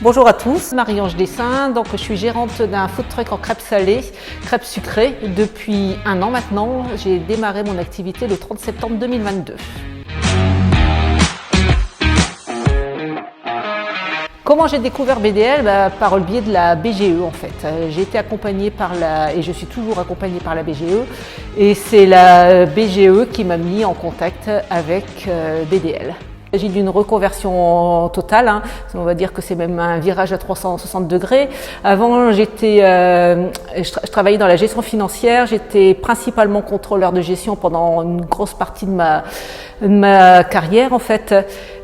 Bonjour à tous, Marie-Ange Dessin, donc je suis gérante d'un food truck en crêpes salées, crêpes sucrées depuis 1 an maintenant. J'ai démarré mon activité le 30 septembre 2022. Comment j'ai découvert BDL? Par le biais de la BGE en fait. J'ai été accompagnée et je suis toujours accompagnée par la BGE, et c'est la BGE qui m'a mis en contact avec BDL. Il s'agit d'une reconversion totale, on va dire que c'est même un virage à 360 degrés. Avant, je travaillais dans la gestion financière, j'étais principalement contrôleur de gestion pendant une grosse partie de ma carrière en fait.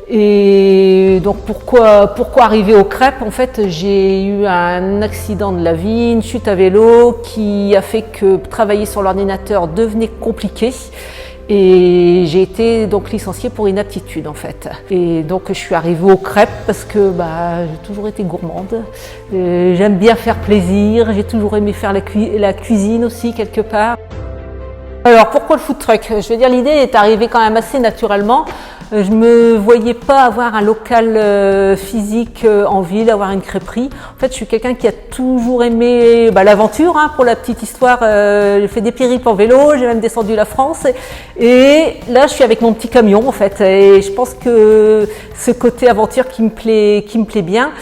Et donc pourquoi arriver aux crêpes? En fait, j'ai eu un accident de la vie, une chute à vélo qui a fait que travailler sur l'ordinateur devenait compliqué. Et j'ai été donc licenciée pour inaptitude en fait. Et donc je suis arrivée aux crêpes parce que j'ai toujours été gourmande. J'aime bien faire plaisir, j'ai toujours aimé faire la cuisine aussi quelque part. Alors pourquoi le food truck? Je veux dire, l'idée est arrivée quand même assez naturellement. Je me voyais pas avoir un local physique en ville, avoir une crêperie. En fait, je suis quelqu'un qui a toujours aimé l'aventure. Pour la petite histoire, j'ai fait des périples en vélo, j'ai même descendu la France. Et là, je suis avec mon petit camion en fait. Et je pense que ce côté aventure qui me plaît bien.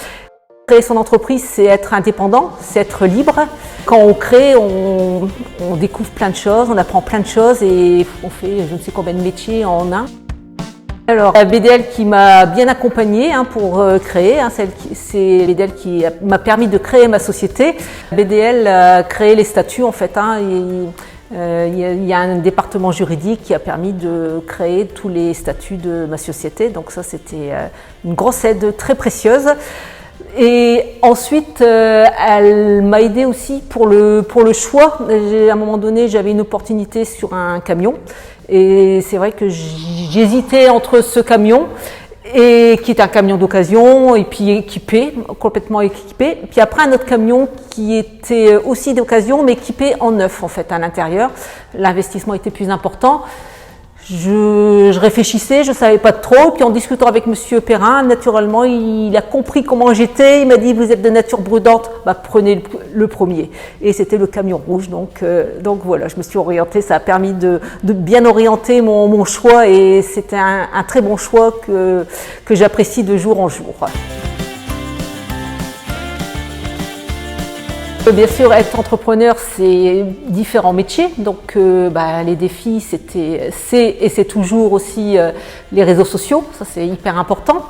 Créer son entreprise, c'est être indépendant, c'est être libre. Quand on crée, on découvre plein de choses, on apprend plein de choses et on fait je ne sais combien de métiers en un. Alors, BDL qui m'a bien accompagnée pour créer, c'est BDL qui m'a permis de créer ma société. BDL a créé les statuts en fait. Il y a un département juridique qui a permis de créer tous les statuts de ma société. Donc ça, c'était une grosse aide très précieuse. Et ensuite, elle m'a aidée aussi pour le choix. À un moment donné, j'avais une opportunité sur un camion. Et c'est vrai que j'hésitais entre ce camion, qui est un camion d'occasion, et puis complètement équipé. Puis après, un autre camion qui était aussi d'occasion, mais équipé en neuf, en fait, à l'intérieur. L'investissement était plus important. Je réfléchissais, je savais pas trop, puis en discutant avec Monsieur Perrin, naturellement, il a compris comment j'étais, il m'a dit vous êtes de nature prudente, prenez le premier. Et c'était le camion rouge, donc voilà, je me suis orientée, ça a permis de bien orienter mon choix, et c'était un très bon choix que j'apprécie de jour en jour. Bien sûr, être entrepreneur, c'est différents métiers. Donc, les défis, c'est toujours aussi les réseaux sociaux. Ça, c'est hyper important.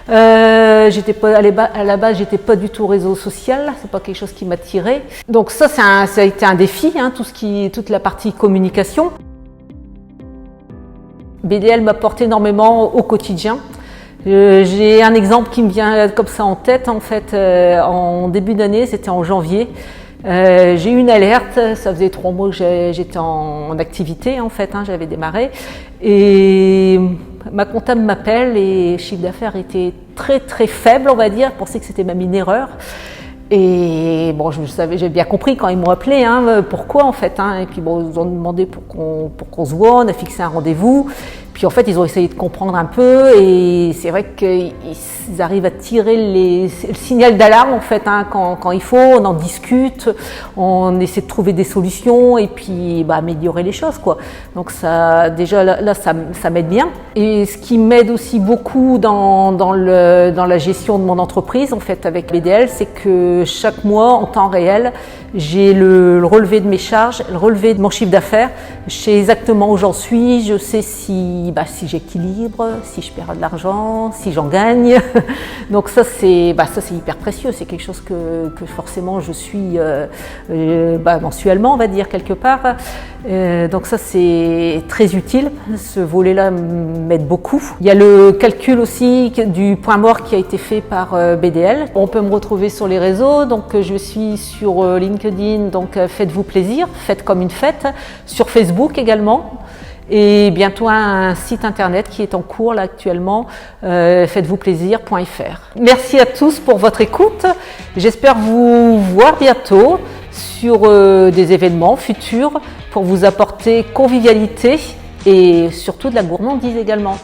À la base, j'étais pas du tout réseau social. C'est pas quelque chose qui m'attirait. Donc ça a été un défi, toute la partie communication. BDL m'apporte énormément au quotidien. J'ai un exemple qui me vient comme ça en tête. En fait, en début d'année, c'était en janvier, j'ai eu une alerte. Ça faisait 3 mois que j'étais en activité en fait, j'avais démarré, et ma comptable m'appelle et le chiffre d'affaires était très très faible, on va dire. Je pensais que c'était même une erreur. Et bon, j'ai bien compris quand ils m'ont appelé, pourquoi en fait. Et puis bon, ils ont demandé pour qu'on se voit, on a fixé un rendez-vous. Puis en fait, ils ont essayé de comprendre un peu, et c'est vrai qu'ils arrivent à tirer le signal d'alarme en fait, quand il faut. On en discute, on essaie de trouver des solutions et puis améliorer les choses quoi. Donc ça, déjà là ça m'aide bien. Et ce qui m'aide aussi beaucoup dans la gestion de mon entreprise en fait avec BDL, c'est que chaque mois en temps réel, j'ai le relevé de mes charges, le relevé de mon chiffre d'affaires. Je sais exactement où j'en suis, je sais si j'équilibre, si je perds de l'argent, si j'en gagne. Donc ça c'est hyper précieux, c'est quelque chose que forcément je suis mensuellement, on va dire, quelque part. Donc ça c'est très utile, ce volet-là m'aide beaucoup. Il y a le calcul aussi du point mort qui a été fait par BDL. On peut me retrouver sur les réseaux, donc je suis sur LinkedIn, donc faites-vous plaisir, faites comme une fête, sur Facebook également. Et bientôt un site internet qui est en cours là actuellement, faites-vous-plaisir.fr. Merci à tous pour votre écoute. J'espère vous voir bientôt sur des événements futurs pour vous apporter convivialité et surtout de la gourmandise également.